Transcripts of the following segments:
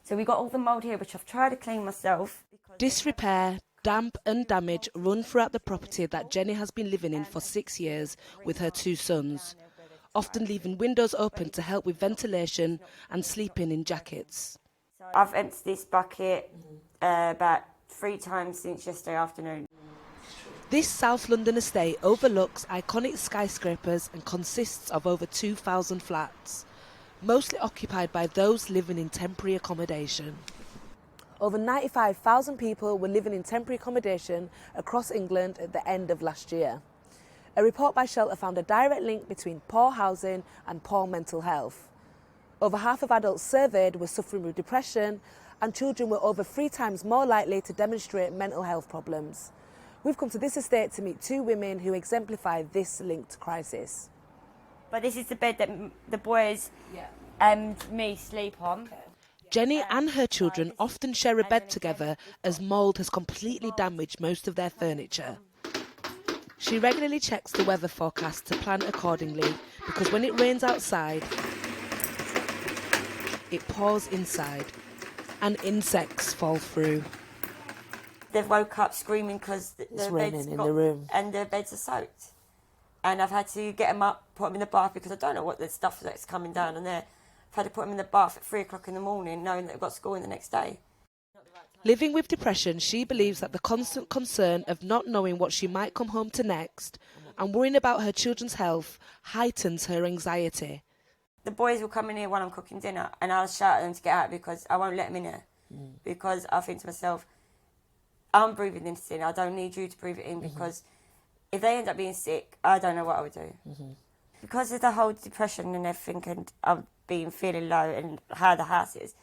So we got all the mould here, which I've tried to clean myself. Disrepair, damp and damage run throughout the property that Jenny has been living in for 6 years with her 2 sons, often leaving windows open to help with ventilation and sleeping in jackets. I've emptied this bucket about 3 times since yesterday afternoon. This South London estate overlooks iconic skyscrapers and consists of over 2,000 flats, mostly occupied by those living in temporary accommodation. Over 95,000 people were living in temporary accommodation across England at the end of last year. A report by Shelter found a direct link between poor housing and poor mental health. Over half of adults surveyed were suffering with depression, and children were over 3 times more likely to demonstrate mental health problems. We've come to this estate to meet 2 women who exemplify this linked crisis. But this is the bed that the boys and me sleep on. Jenny and her children often share a bed together as mould has completely damaged most of their furniture. She regularly checks the weather forecast to plan accordingly, because when it rains outside, it pours inside and insects fall through. They've woke up screaming because the beds in the room and the beds are soaked. And I've had to get them up, put them in the bath, because I don't know what the stuff that's coming down on there. I've had to put them in the bath at 3 o'clock in the morning, knowing that they've got school in the next day. Living with depression, she believes that the constant concern of not knowing what she might come home to next and worrying about her children's health heightens her anxiety. The boys will come in here while I'm cooking dinner, and I'll shout at them to get out because I won't let them in here. Because I think to myself, I'm breathing this in, I don't need you to breathe it in, because if they end up being sick, I don't know what I would do. Because of the whole depression and everything, and I'm feeling low and how the house is,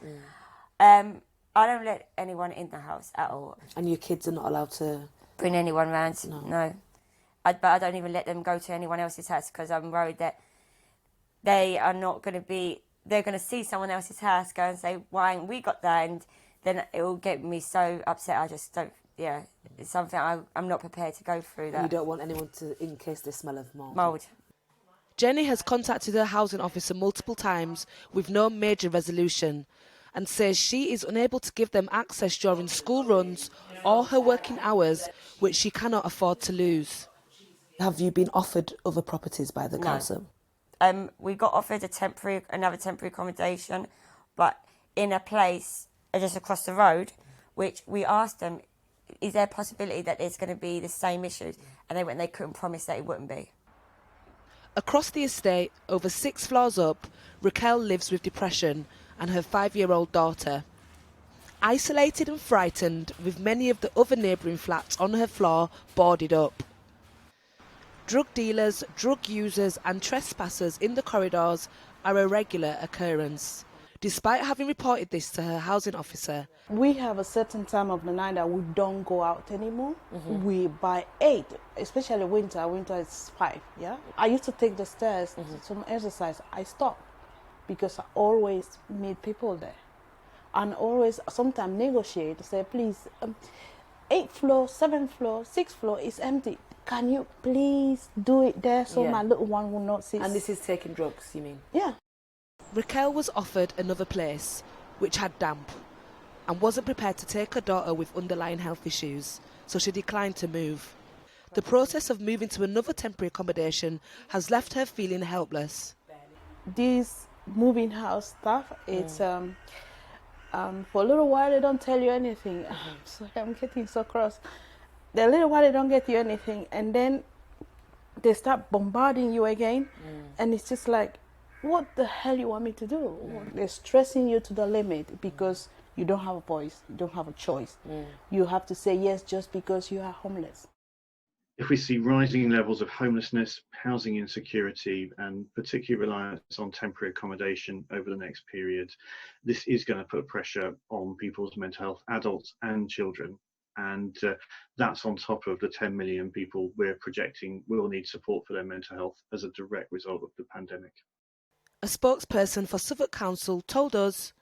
I don't let anyone in the house at all. And your kids are not allowed to bring anyone round? No. But I don't even let them go to anyone else's house, because I'm worried that they are not going to be, they're going to see someone else's house, go and say, why ain't we got that? And then it will get me so upset. I just don't, it's something I'm not prepared to go through that. You don't want anyone to, in case they smell of mould. Mould. Jenny has contacted her housing officer multiple times with no major resolution, and says she is unable to give them access during school runs or her working hours, which she cannot afford to lose. Have you been offered other properties by the council? We got offered another temporary accommodation, but in a place just across the road, which we asked them, is there a possibility that it's going to be the same issues? And they couldn't promise that it wouldn't be. Across the estate, over 6 floors up, Raquel lives with depression and her 5-year-old daughter. Isolated and frightened, with many of the other neighbouring flats on her floor boarded up. Drug dealers, drug users and trespassers in the corridors are a regular occurrence. Despite having reported this to her housing officer, we have a certain time of the night that we don't go out anymore. We by 8, especially winter is 5. I used to take the stairs to some exercise. I stopped because I always meet people there, and always sometimes negotiate to say, please, 8th floor, 7th floor, 6th floor is empty. Can you please do it there so my little one will not see? And this is taking drugs, you mean? Yeah. Raquel was offered another place, which had damp, and wasn't prepared to take her daughter with underlying health issues, so she declined to move. The process of moving to another temporary accommodation has left her feeling helpless. This moving house stuff, it's for a little while they don't tell you anything. I'm getting so cross. A little while they don't get you anything, and then they start bombarding you again, and it's just like, what the hell you want me to do? They're stressing you to the limit because you don't have a voice, you don't have a choice. You have to say yes just because you are homeless. If we see rising levels of homelessness, housing insecurity, and particular reliance on temporary accommodation over the next period, this is going to put pressure on people's mental health, adults and children. And that's on top of the 10 million people we're projecting will need support for their mental health as a direct result of the pandemic. A spokesperson for Southwark Council told us,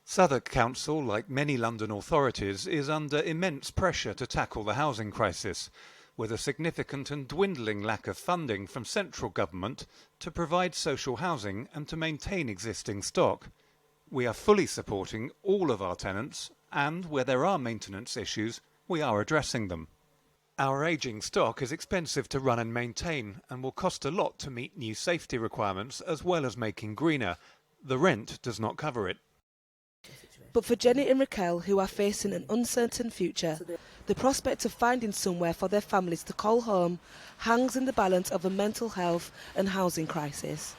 Southwark Council, like many London authorities, is under immense pressure to tackle the housing crisis, with a significant and dwindling lack of funding from central government to provide social housing and to maintain existing stock. We are fully supporting all of our tenants, and where there are maintenance issues, we are addressing them. Our ageing stock is expensive to run and maintain and will cost a lot to meet new safety requirements as well as making greener. The rent does not cover it. But for Jenny and Raquel, who are facing an uncertain future, the prospect of finding somewhere for their families to call home hangs in the balance of a mental health and housing crisis.